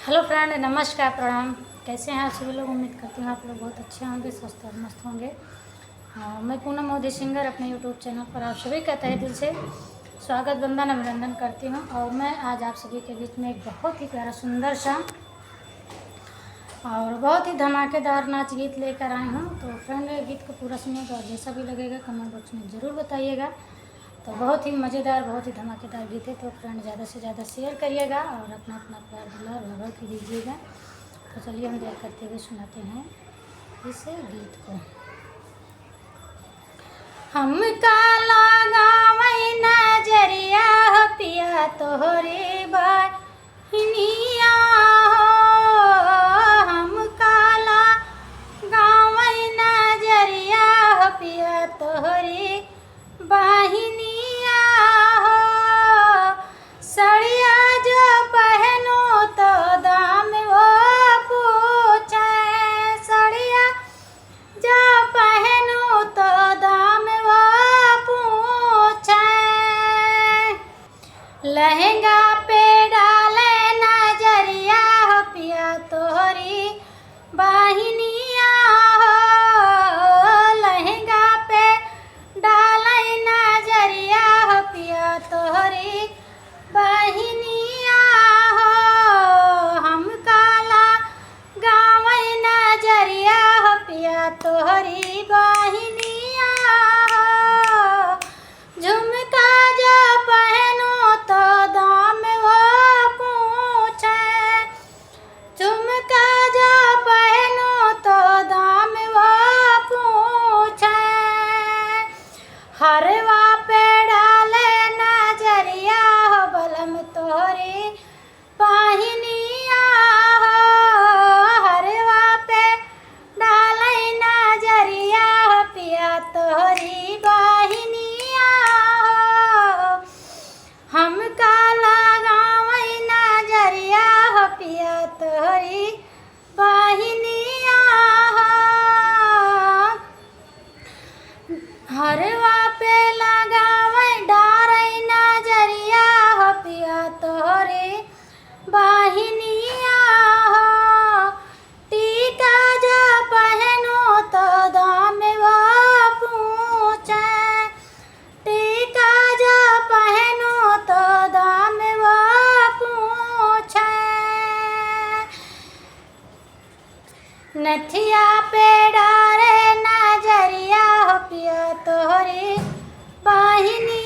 Hello friend, नमस्कार, प्रणाम। कैसे हैं आप सभी लोग? उम्मीद करती हूँ आप लोग बहुत अच्छे होंगे, स्वस्थ और मस्त होंगे। मैं पूनम मोदी सिंगर अपने यूट्यूब चैनल पर आप सभी का तहे दिल से स्वागत, वंदन, अभिनंदन करती हूँ। और मैं आज आप सभी के बीच में एक बहुत ही प्यारा, सुंदर सा और बहुत ही धमाकेदार नाच गीत लेकर आई हूँ। तो फ्रेंड, गीत को पूरा सुनिएगा और जैसा भी लगेगा कमेंट बॉक्स में ज़रूर बताइएगा। तो बहुत ही मज़ेदार, बहुत ही धमाकेदार गीत है। तो फ्रेंड, ज़्यादा से ज़्यादा शेयर करिएगा और अपना अपना प्यार दुलार व्यवहार की दीजिएगा। तो चलिए हम देर करते हुए सुनाते हैं इस गीत को। हम काला गावै नजरिया पिया तोहरे बहनिया हो। हम काला गावै नजरिया पिया तोहरे बहनिया हो। सड़िया जो पहनो तो दाम वो पूछे, सड़िया जो पहनो तो दाम वो पूछे। लहंगा पे डाले नजरिया हो पिया तोहरी बहनिया हो। लहंगा पे डाले नजरिया हो पिया तोहरी बहनिया हो। हम काला गावै नजरिया हो पिया तोहरी बहनिया हो। झुमका जो पहनो तो दाम वो पूछे, झुमका जो पहनो तो दाम वो पूछे। हरवा पे डाले नजरिया हो बलम तोहरी बहनिया हो। हरवा पे डाले नजरिया हो पिया तोहरी बहनिया हो। हम काला गावै नजरिया हो पिया तोहरी बहनिया हो। हरवा पे लगावै डारै नजरिया हो पिया तोहरे बहनिया हो। टीका जो पहनो तो दाम वो पूछे, टीका जो पहनो तो दाम वो पूछे। नथिया पे डारे नजरिया हो पिया तोहरी बहनी